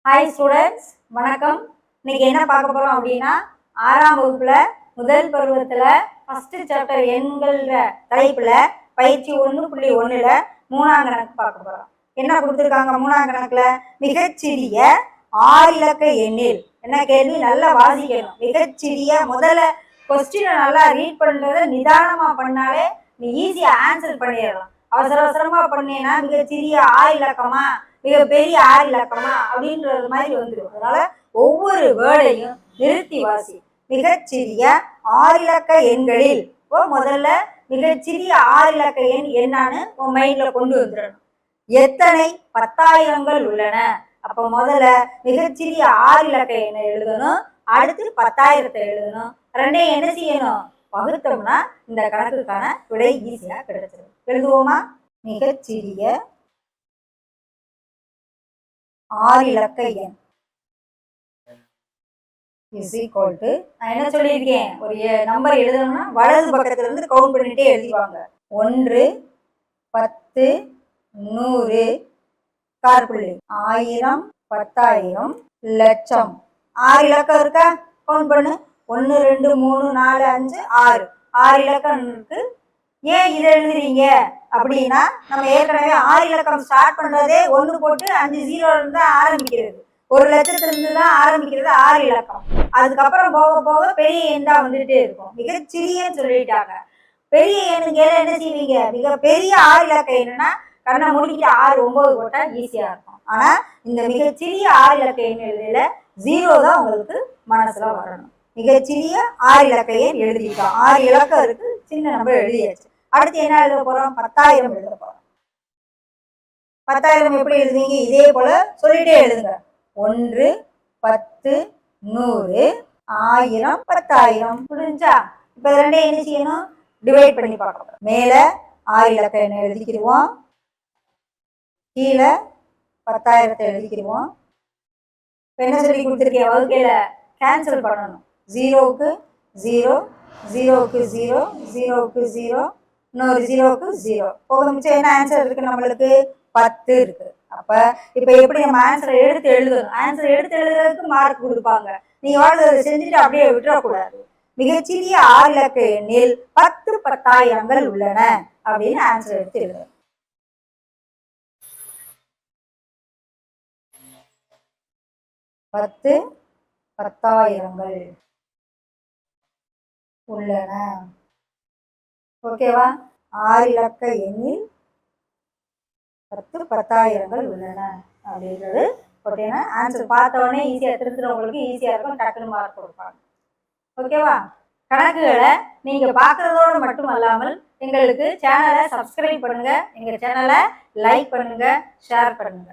Hi students, வணக்கம். இன்னைக்கு என்ன பார்க்க போறோம் அப்படின்னா, 6ஆம் வகுப்புல முதல் பருவத்துல ஃபர்ஸ்ட் சாப்டர் எண்கள் தலைப்புல பயிற்சி 1.1ல 3ஆம் கணக்கு பார்க்க போறோம். என்ன கொடுத்துருக்காங்க 3ஆம் கணக்குல? மிகச்சிறிய 6 இலக்க எண்ணில். என்ன கேள்வி? நல்லா வாசிக்கணும். மிகச்சிறிய முதல்ல கொஸ்டினை நல்லா ரீட் பண்றத நிதானமா பண்ணாலே நீ ஈஸியா ஆன்சர் பண்ணிடலாம். அவசர அவசரமா பண்ணீங்கன்னா மிகச்சிறிய 6 இலக்கமா மிகப்பெரிய 6 இலக்கமா அப்படின்றது மாதிரி வந்துடும். அதனால ஒவ்வொரு வேர்டையும் நிறுத்தி வாசி. மிகச்சிறிய 6 இலக்க எண்களில் முதல்ல மிகச்சிறிய 6 இலக்க எண் என்னன்னு உன் மைண்ட்ல கொண்டு வந்துடணும். எத்தனை 10,000கள் உள்ளன? அப்ப முதல்ல மிகச்சிறிய 6 இலக்க எண்ணை எழுதணும், அடுத்து 10,000 எழுதணும். ரெண்டையும் என்ன செய்யணும்? வகுத்தோம்னா இந்த கணக்குக்கான விடை ஈஸியா கிடைச்சிடும். எழுதுவோமா? மிகச்சிறிய 6 இலக்க எண் இஸ் ஈக்குவல் டு, நான் என்ன சொல்லியிருக்கேன், ஒரு நம்பர் எழுதணும்னா வலது பக்கத்துல இருந்து கவுண்ட் பண்ணிட்டே எழுதிவாங்க. 1, 10, 100, காற்புள்ளி, 1000, 10,000, லட்சம். 6 இலக்கம் இருக்கா? கவுண்ட் பண்ணு. 1, 2, 3, 4, 5, 6. 6 இலக்கம் இருக்கு. ஏன் இதை எழுதுறீங்க அப்படின்னா, நம்ம ஏற்கனவே 6 இலக்கம் ஸ்டார்ட் பண்றதே 1 போட்டு 5 0 தான் ஆரம்பிக்கிறது. 1,00,000 தான் ஆரம்பிக்கிறது 6 இலக்கம். அதுக்கப்புறம் போக போக பெரிய எண் தான் வந்துட்டே இருக்கும். மிகச்சிறியன்னு சொல்லிட்டாங்க. பெரிய எண்ணுக்கு என்ன செய்வீங்க? மிக பெரிய 6 இலக்க எண்ணுன்னா கண்ணை முடிக்கிட்டு 6, 9 போட்டா ஈஸியா இருக்கும். ஆனா இந்த மிகச்சிறிய 6 இலக்க எண் எழுதியில 0 தான் உங்களுக்கு மனசுல வரணும். மிகச்சிறிய 6 இலக்க எண் எழுதிட்டோம். 6 இலக்கம் இருக்கு, சின்ன நம்பர் எழுதியாச்சு. அடுத்து என்ன எழுத போறோம்? 10,000 எழுத போறோம். 10,000 எப்படி எழுதுவீங்க? இதே போல சொல்லிட்டே எழுதுங்க. 1, 10, 100, 1000, 10,000. புரிஞ்சா? இப்ப ரெண்டையும் என்ன செய்யணும்? டிவைட் பண்ணி பார்க்கணும். மேல 6 இலக்க எண்ணை எழுதிக்கிடுவோம், கீழே 10,000 எழுதிக்கிடுவோம். என்ன சொல்லி கொடுத்துருக்கேன் வகுக்கையில? கேன்சல் பண்ணணும். 0க்கு 0, 0க்கு 0, 0க்கு 0, இன்னொரு 0க்கு 0. போக மிச்சம் என்ன ஆன்சர் இருக்கு? நம்மளுக்கு 10 இருக்கு. அப்ப இப்ப எப்படி நம்ம ஆன்சரை எடுத்து எழுதணும்? ஆன்சர் எடுத்து எழுதுறதுக்கு மார்க் கொடுப்பாங்க. நீங்க வாழ்க்கை செஞ்சுட்டு அப்படியே விட்டுறக்கூடாது. மிகச்சிறிய 6 இலக்க எண்ணில் 10 10,000கள் உள்ளன அப்படின்னு ஆன்சர் எடுத்து எழுதணும். 10 10,000கள் உள்ளன. ஓகேவா? 6 இலக்க எண்ணில் 10 10,000கள் உள்ளன அப்படின்றது போட்டீங்கன்னா ஆன்சர் பார்த்த உடனே ஈஸியா திருத்துறவங்களுக்கு ஈஸியா இருக்கும், டக்குனு மார்க் கொடுப்பாங்க. ஓகேவா? கணக்குகளை நீங்க பார்க்கறதோடு மட்டும் அல்லாமல் எங்களுக்கு சேனலை சப்ஸ்கிரைப் பண்ணுங்க, எங்க சேனலை லைக் பண்ணுங்க, ஷேர் பண்ணுங்க.